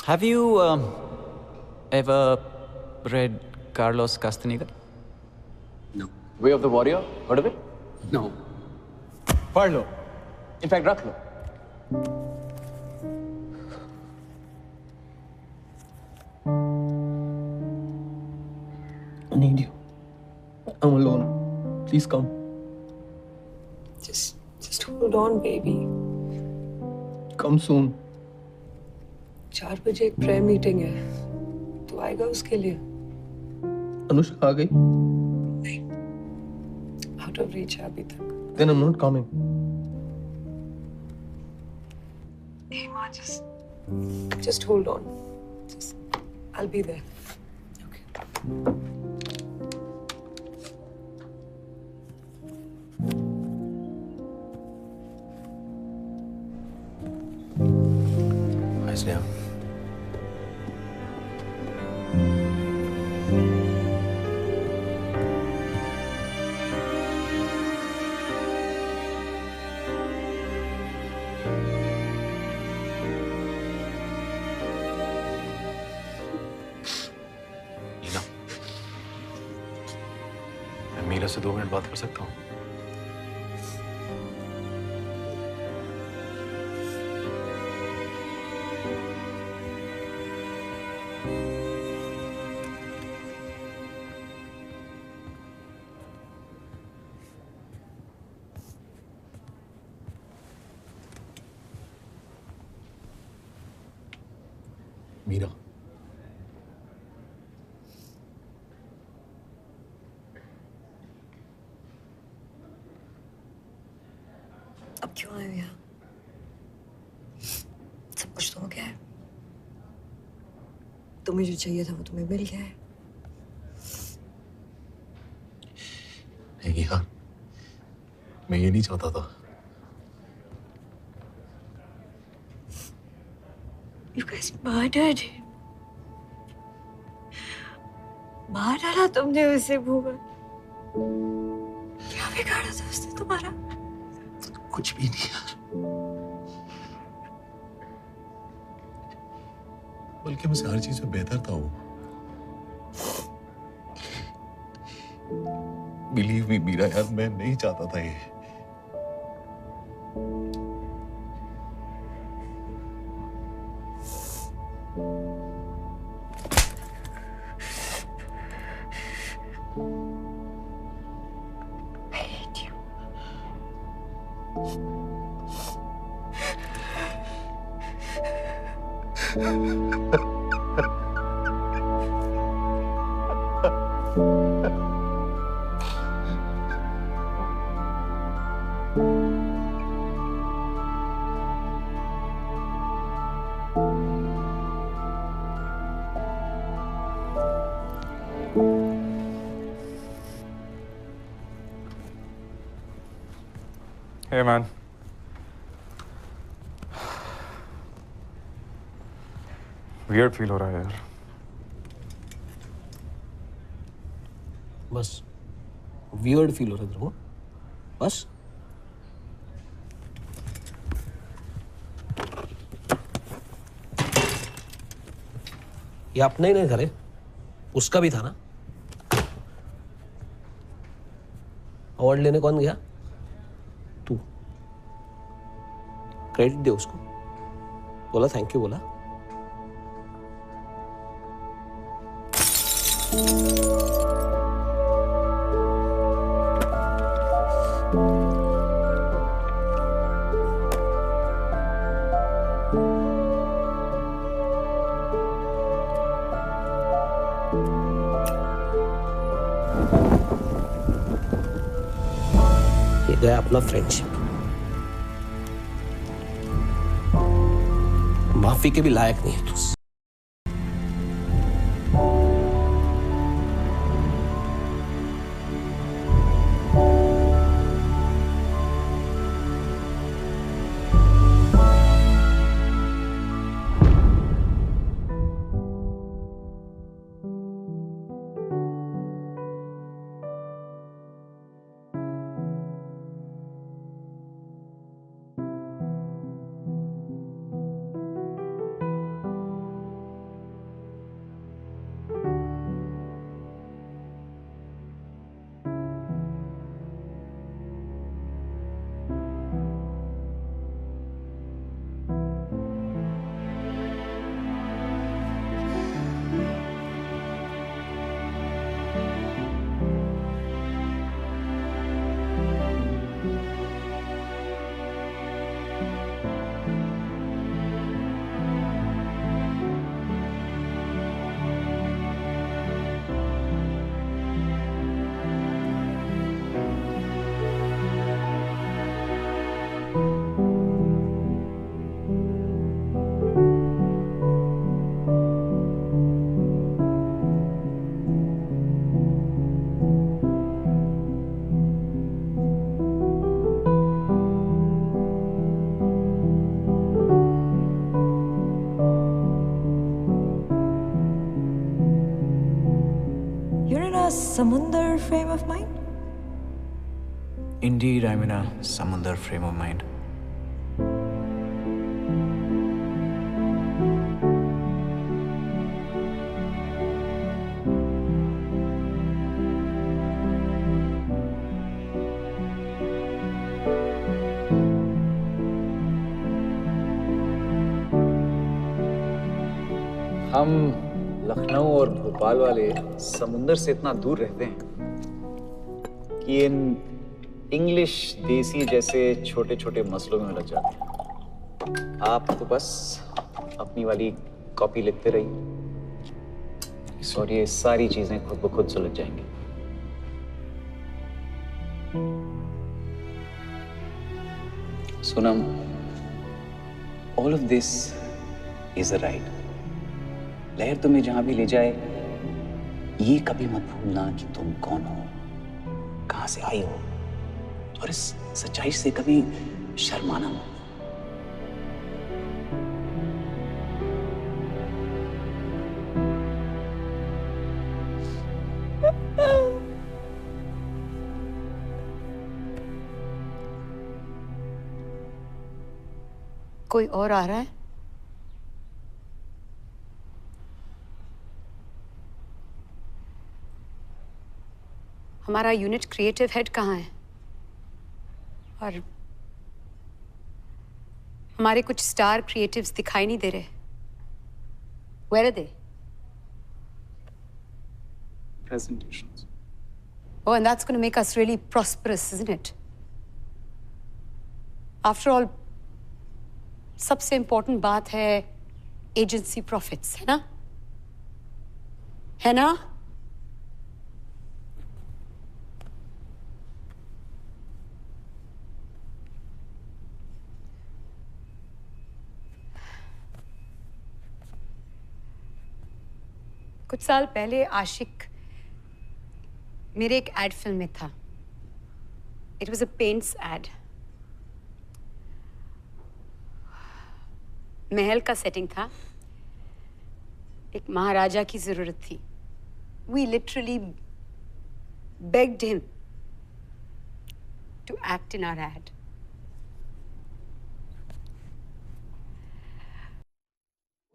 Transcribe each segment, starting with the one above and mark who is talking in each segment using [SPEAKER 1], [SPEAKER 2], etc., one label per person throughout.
[SPEAKER 1] Have you ever read Carlos Castaneda?
[SPEAKER 2] No.
[SPEAKER 1] Way of the Warrior? Heard of it?
[SPEAKER 2] No.
[SPEAKER 1] पढ़ लो. In fact, रख लो.
[SPEAKER 3] I need you. I'm alone. Please come.
[SPEAKER 4] Just hold on, baby.
[SPEAKER 3] Come soon.
[SPEAKER 4] 4 बजे एक prayer meeting है. तू आएगा उसके लिए?
[SPEAKER 3] अनुष्का आ गई?
[SPEAKER 4] नहीं. Out of reach है अभी तक.
[SPEAKER 3] Then I'm not coming.
[SPEAKER 4] Hey, Ma, just hold on. I'll be there. Okay.
[SPEAKER 5] Hi, Sneha. Leena, मैं मीरा से 2 मिनट बात कर सकता हूँ? मीरा,
[SPEAKER 4] अब क्यों आए हो यहाँ? सब कुछ तो हो गया है. तुम्हें जो चाहिए था वो तुम्हें मिल गया है.
[SPEAKER 5] नहीं यार, मैं ये नहीं चाहता था.
[SPEAKER 4] You guys murdered him. मार डाला तुमने उसे भूमि. क्या बिगाड़ा था उसने तुम्हारा?
[SPEAKER 5] कुछ भी नहीं यार. बल्कि मुझसे हर चीज में बेहतर था वो. बिलीव मी मीरा यार, मैं नहीं चाहता था ये.
[SPEAKER 4] I hate you.
[SPEAKER 6] Hey man. Weird feel हो रहा है यार.
[SPEAKER 3] बस. Weird feel हो रहा है तेरे को? बस. ये अपना ही नहीं घर है. उसका भी था ना. अवार्ड लेने कौन गया? तू. क्रेडिट दे उसको. बोला थैंक यू बोला. ये गया अपना फ्रेंडशिप. माफी के भी लायक नहीं है तू.
[SPEAKER 2] samundar frame of mind?
[SPEAKER 1] Indeed, I'm in a samundar frame of mind. हम लखनऊ और भोपाल वाले समुंदर से इतना दूर रहते हैं कि इन इंग्लिश देसी जैसे छोटे छोटे मसलों में उलझ जाते हैं। आप तो बस अपनी वाली कॉपी लिखते रहिए और ये सारी चीजें खुद ब खुद सुलझ जाएंगी। Sonam, all of this is a right. लहर तुम्हें जहां भी ले जाए, ये कभी मत भूलना कि तुम कौन हो, कहां से आई हो, और इस सच्चाई से कभी शर्माना मत।
[SPEAKER 7] कोई और आ रहा है? हमारा यूनिट क्रिएटिव हेड कहाँ है? और हमारे कुछ स्टार क्रिएटिव्स दिखाई नहीं दे रहे। Where are they?
[SPEAKER 1] Presentations.
[SPEAKER 7] Oh, and that's going to make us really prosperous, isn't it? After all, सबसे important बात है agency profits, है ना? है ना? कुछ साल पहले आशिक मेरे एक एड फिल्म में था। It was a paints ad. महल का सेटिंग था। एक महाराजा की जरूरत थी। We literally begged him to act in our ad.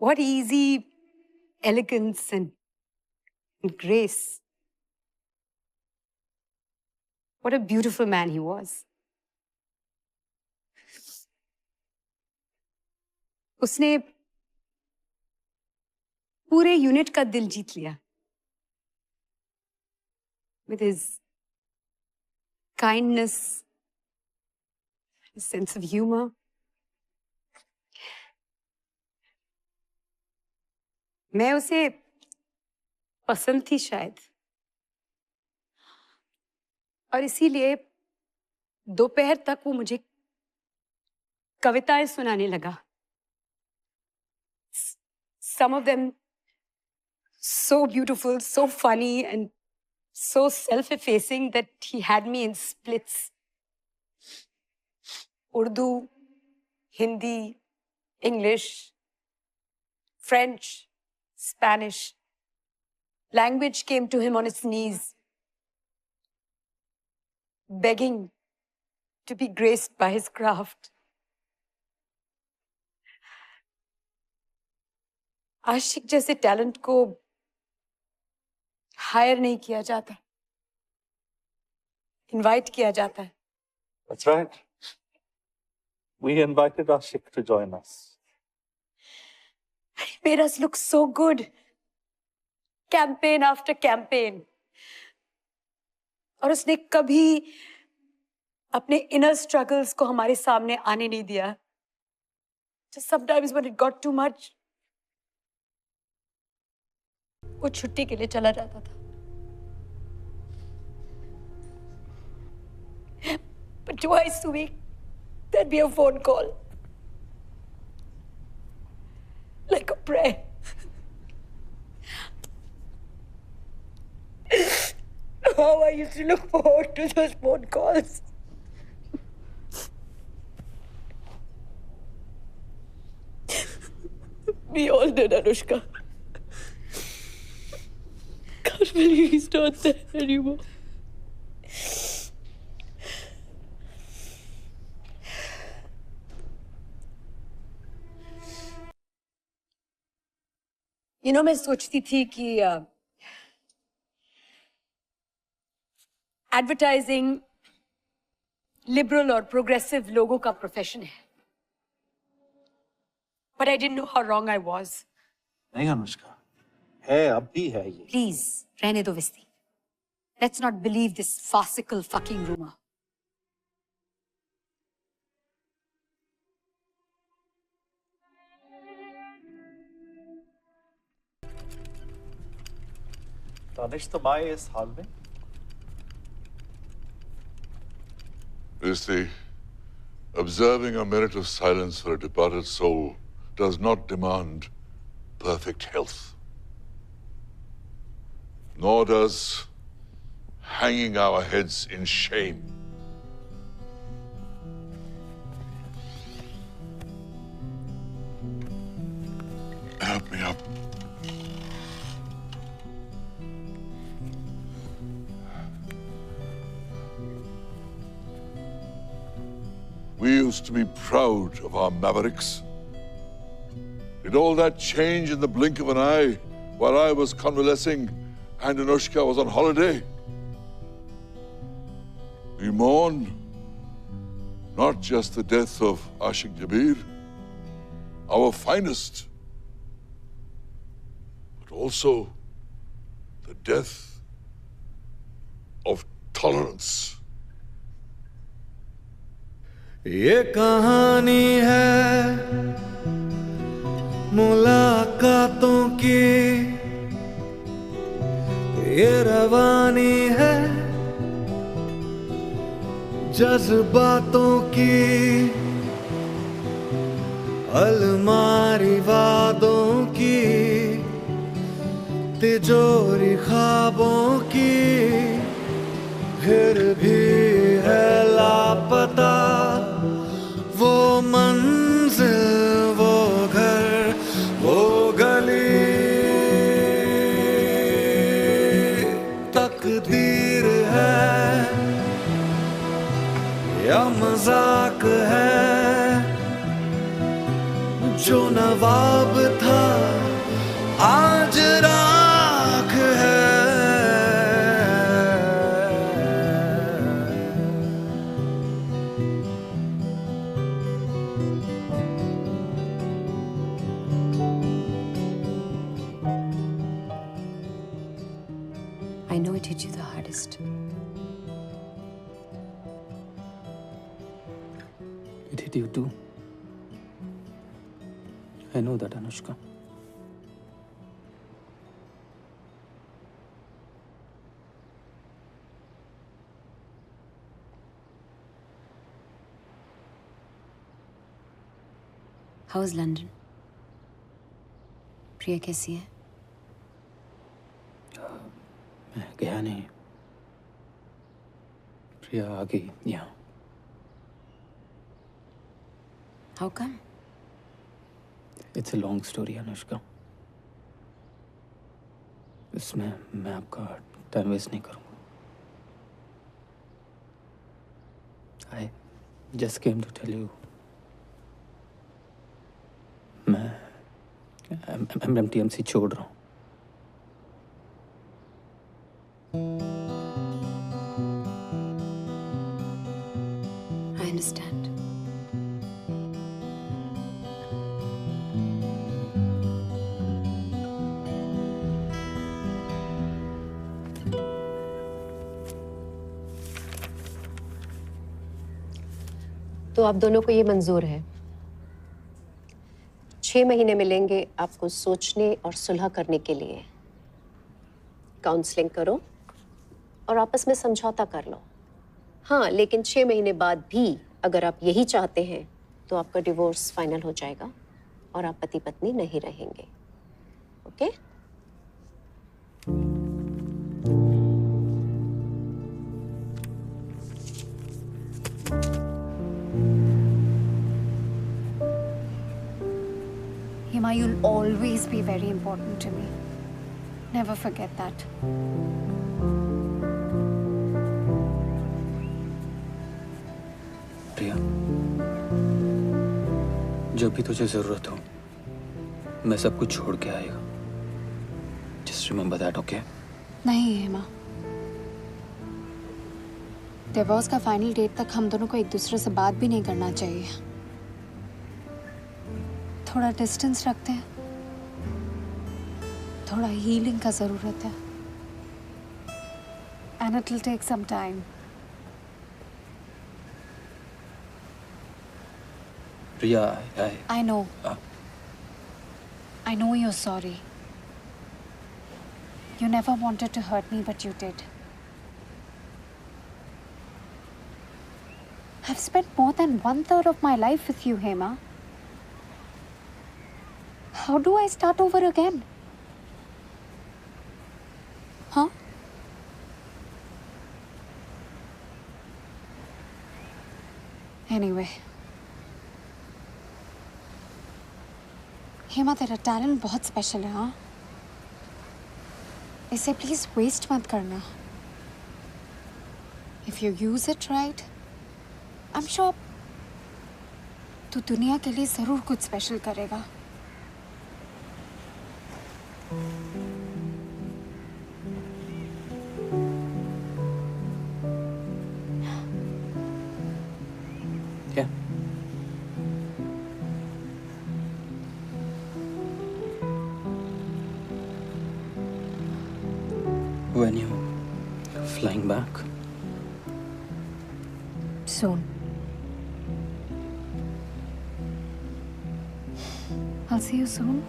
[SPEAKER 7] What easy elegance and grace. What a beautiful man he was. उसने पूरे यूनिट का दिल जीत लिया with his kindness, his sense of humor. मैं उसे पसंद थी शायद, और इसीलिए दोपहर तक वो मुझे कविताएं सुनाने लगा। Some of them so beautiful, so funny, and so self-effacing that he had me in splits. Urdu, Hindi, English, French, Spanish. Language came to him on its knees, begging to be graced by his craft. आशिक जैसे talent को higher नहीं किया जाता, invite किया जाता है।
[SPEAKER 8] That's right. We invited Ashik to join us.
[SPEAKER 7] He made us look so good. Campaign after campaign. और उसने कभी अपने inner struggles को हमारे सामने आने नहीं दिया. Just sometimes when it got too much, वो छुट्टी के लिए चला जाता था. But twice a week, there'd be a phone call. Like a prayer. How I used to look forward to those phone calls. We all did, Anushka.
[SPEAKER 4] can't believe he's not there anymore.
[SPEAKER 7] मैं सोचती थी कि advertising liberal और progressive लोगों का profession है, but I didn't know how wrong I was.
[SPEAKER 8] नहीं अनुष्का, है, अब भी है ये.
[SPEAKER 7] प्लीज रहने दो विस्ती. Let's not believe this farcical fucking rumour.
[SPEAKER 8] Danish तुम आए इस हाल में.
[SPEAKER 9] Visti, observing a minute of silence for a departed soul does not demand perfect health. Nor does hanging our heads in shame. Help me up. We used to be proud of our mavericks. Did all that change in the blink of an eye while I was convalescing and Anushka was on holiday? We mourn not just the death of Ashik Jabir, our finest, but also the death of tolerance.
[SPEAKER 10] ये कहानी है मुलाकातों की, ये रवानी है जज्बातों की, अलमारी वादों की, तिजोरी ख्वाबों की, फिर भी है लापता वो मंजिल, वो घर, वो गली. तकदीर है या मजाक है, जो नवाब था आज राख है.
[SPEAKER 7] I know it hit you the hardest.
[SPEAKER 1] It hit you too. I know that, Anushka.
[SPEAKER 7] How's London? प्रिया कैसी है?
[SPEAKER 1] मैं गया नहीं. प्रिया आ गई यहाँ.
[SPEAKER 7] How come?
[SPEAKER 1] It's a long story, Anushka. इसमें मैं आपका टाइम वेस्ट नहीं करूँगा. I just came to tell you. मैं MTMC छोड़ रहा हूँ.
[SPEAKER 7] I understand.
[SPEAKER 11] तो आप दोनों को ये मंजूर है. 6 महीने मिलेंगे आपको सोचने और सुलह करने के लिए. काउंसलिंग करो और आपस में समझौता कर लो. हाँ, लेकिन 6 महीने बाद भी अगर आप यही चाहते हैं तो आपका डिवोर्स फाइनल हो जाएगा और आप पति पत्नी नहीं रहेंगे. Okay?
[SPEAKER 12] Hima, you'll always be very important to me. Never forget that.
[SPEAKER 1] प्रिया, जब भी तुझे जरूरत हो मैं सब कुछ छोड़ के आएगा। Just remember that, okay?
[SPEAKER 12] नहीं हेमा, डिवोर्स का फाइनल डेट तक हम दोनों को एक दूसरे से बात भी नहीं करना चाहिए। थोड़ा डिस्टेंस रखते हैं, थोड़ा हीलिंग का जरूरत है। And it will take some time.
[SPEAKER 1] Priya,
[SPEAKER 12] I know. I know you're sorry. You never wanted to hurt me, but you did. I've spent more than 1/3 of my life with you, Hema. How do I start over again? Huh? Anyway. Hema, तेरा talent बहुत special है, हाँ? इसे please waste मत करना। If you use it right, I am sure तू दुनिया के लिए जरूर कुछ स्पेशल करेगा।
[SPEAKER 1] क्या? When you flying back?
[SPEAKER 12] Soon. I'll see you soon.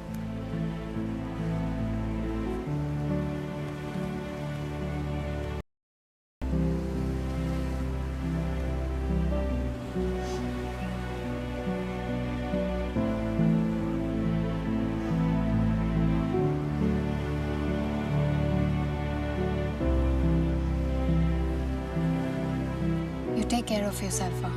[SPEAKER 12] You take care of yourself, huh?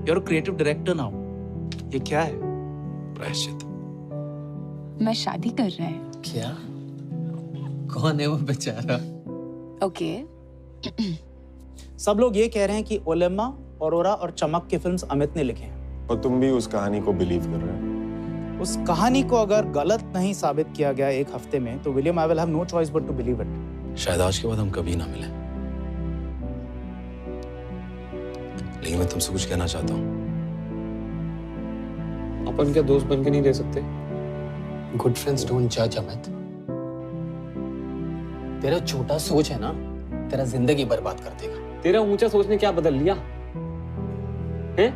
[SPEAKER 13] You're a creative director now. ये क्या है?
[SPEAKER 5] प्रायश्चित।
[SPEAKER 12] मैं शादी कर रहा है।
[SPEAKER 3] क्या? कौन है वो बेचारा?
[SPEAKER 12] ओके।
[SPEAKER 13] सब लोग ये कह रहे हैं कि ओलेमा, औरोरा और चमक की फिल्म्स अमित ने लिखे हैं।
[SPEAKER 6] और तुम भी उस कहानी को बिलीव कर रहे हो?
[SPEAKER 13] उस कहानी को अगर गलत नहीं साबित किया गया एक हफ्ते में, तो William, I will have no choice but to believe it.
[SPEAKER 5] शायद आज के बाद हम कभी ना मिलें, लेकिन मैं तुमसे कुछ कहना चाहता हूँ।
[SPEAKER 3] अपन क्या दोस्त बन के नहीं रह सकते?
[SPEAKER 14] गुड फ्रेंड्स डोंट जज अमित। तेरा छोटा सोच है ना, तेरा जिंदगी बर्बाद कर देगा।
[SPEAKER 3] तेरा ऊंचा सोच ने क्या बदल लिया है?